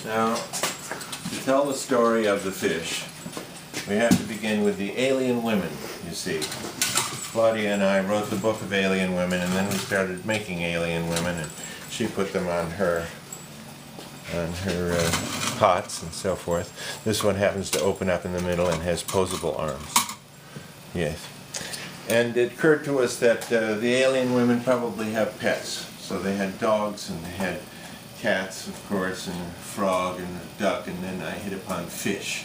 Now, to tell the story of the fish, we have to begin with the alien women, you see. Claudia and I wrote the book of alien women, and then we started making alien women, and she put them on her pots and so forth. This one happens to open up in the middle and has posable arms. Yes. And it occurred to us that the alien women probably have pets. So they had dogs and they had cats, of course, and a frog and a duck, and then I hit upon fish.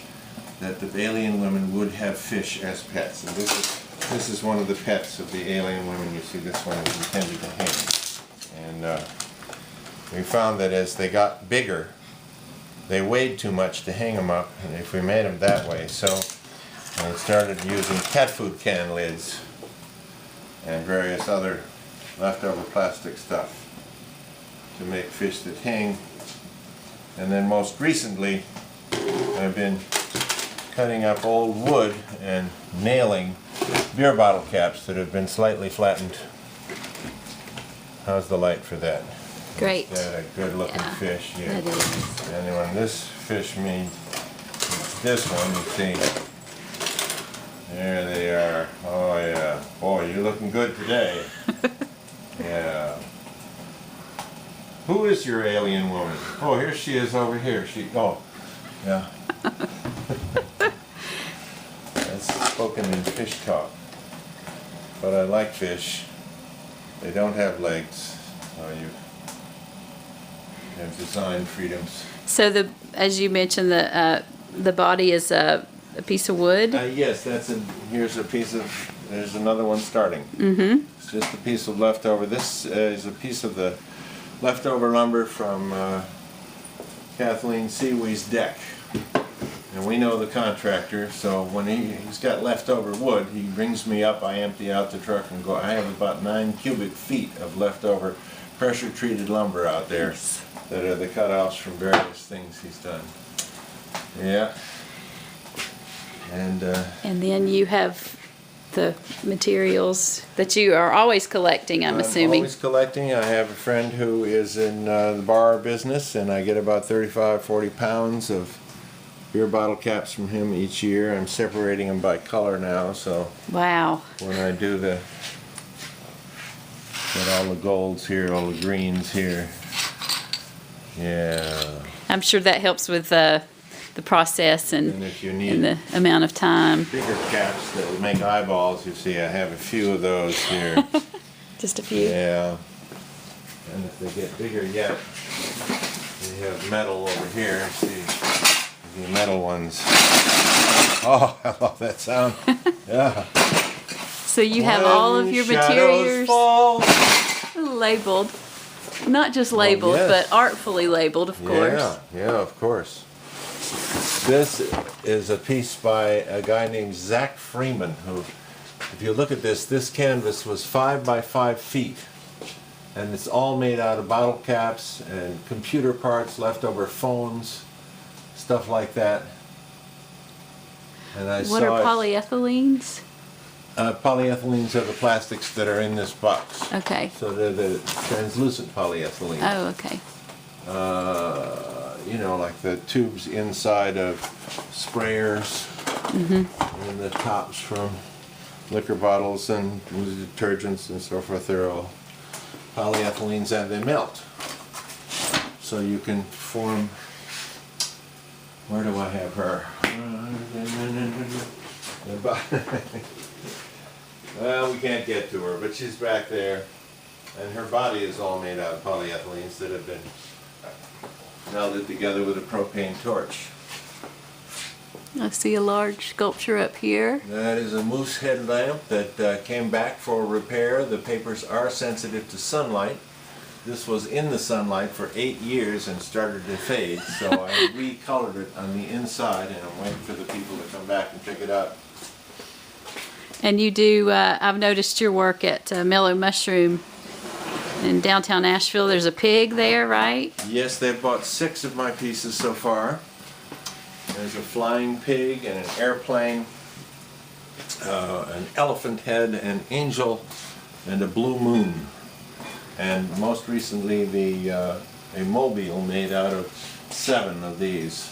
That the alien women would have fish as pets. And this is one of the pets of the alien women. You see, this one is intended to hang. And we found that as they got bigger, they weighed too much to hang them up, and if we made them that way, so I started using cat food can lids and various other leftover plastic stuff to make fish that hang. And then most recently, I've been cutting up old wood and nailing beer bottle caps that have been slightly flattened. How's the light for that? Great. Is that a good looking fish? Yeah. That is. And when this fish means this one, you see, there they are. Oh yeah. Boy, you're looking good today. Yeah. Who is your alien woman? Oh, here she is over here. Oh, yeah. That's spoken in fish talk. But I like fish. They don't have legs. You have design freedoms. So as you mentioned, the body is a piece of wood. Yes, here's a piece of. There's another one starting. Mm-hmm. It's just a piece of leftover. This is a piece of the leftover lumber from Kathleen Seawee's deck. And we know the contractor, so when he's got leftover wood, he brings me up, I empty out the truck and go, I have about 9 cubic feet of leftover pressure treated lumber out there that are the cutoffs from various things he's done. Yeah. And then you have the materials that you are always collecting, I'm assuming. Always collecting. I have a friend who is in the bar business, and I get about 35-40 pounds of beer bottle caps from him each year. I'm separating them by color now, so wow. When I do got all the golds here, all the greens here. Yeah. I'm sure that helps with the process and if you need the amount of time. Bigger caps that will make eyeballs, you see, I have a few of those here. Just a few. Yeah. And if they get bigger yet, we have metal over here. See, the metal ones. Oh, I love that sound. Yeah. So you have all of your materials labeled. Not just labeled, yes. but artfully labeled, of course. Yeah, of course. This is a piece by a guy named Zach Freeman, who, if you look at this canvas was 5 by 5 feet. And it's all made out of bottle caps and computer parts, leftover phones, stuff like that. And What are polyethylenes? Polyethylenes are the plastics that are in this box. Okay. So they're the translucent polyethylene. Oh, okay. You know, like the tubes inside of sprayers, and the tops from liquor bottles and detergents and so forth. They're all polyethylenes, and they melt. So you can form. Where do I have her? Well, we can't get to her, but she's back there, and her body is all made out of polyethylenes that have been melted together with a propane torch. I see a large sculpture up here. That is a moose head lamp that came back for repair. The papers are sensitive to sunlight. This was in the sunlight for 8 years and started to fade, so I recolored it on the inside, and I'm waiting for the people to come back and pick it up. And you do, I've noticed your work at Mellow Mushroom in downtown Asheville. There's a pig there, right? Yes, they've bought 6 of my pieces so far. There's a flying pig and an airplane, an elephant head, an angel, and a blue moon. And most recently, a mobile made out of 7 of these.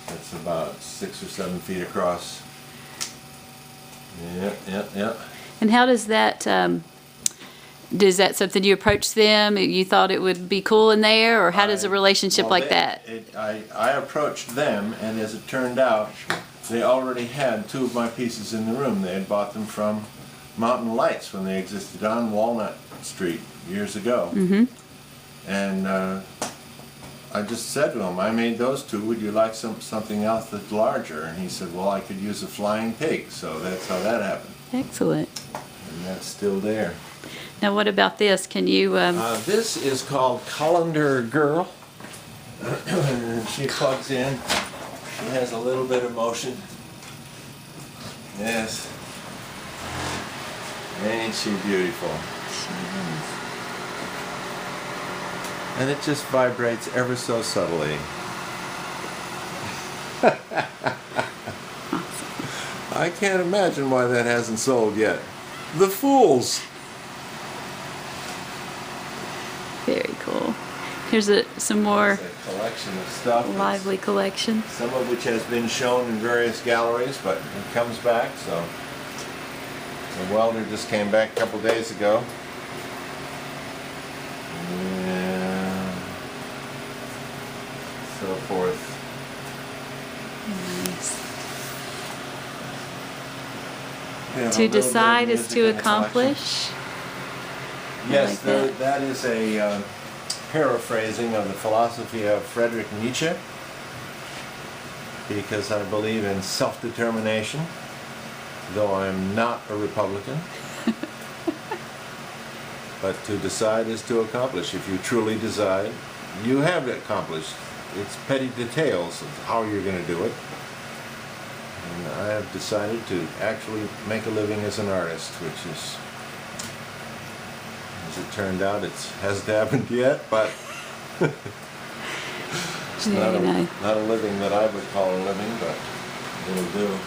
That's about 6 or 7 feet across. Yeah. And how does that, is that something you approached them, you thought it would be cool in there, or how does a relationship like that? I approached them, and as it turned out, they already had 2 of my pieces in the room. They had bought them from Mountain Lights when they existed on Walnut Street years ago. Mm-hmm. And I just said to him, I made those 2, would you like something else that's larger? And he said, well, I could use a flying pig. So that's how that happened. Excellent. And that's still there. Now what about this? Can you, This is called Colander Girl. She plugs in. She has a little bit of motion. Yes. Ain't she beautiful? And it just vibrates ever so subtly. I can't imagine why that hasn't sold yet. The fools! very cool. Here's some more It's a collection of stuff. lively collection. Some of which has been shown in various galleries, but it comes back, so. The welder just came back a couple days ago. And so forth. Nice. We have a To little bit of decide is music to in the collection. accomplish. Yes, like that. that is a paraphrasing of the philosophy of Friedrich Nietzsche, because I believe in self-determination, though I'm not a Republican. But to decide is to accomplish. If you truly decide, you have accomplished. It's petty details of how you're going to do it. And I have decided to actually make a living as an artist, which is, as it turned out, it hasn't happened yet, but it's Very nice. not a living that I would call a living, but it'll do.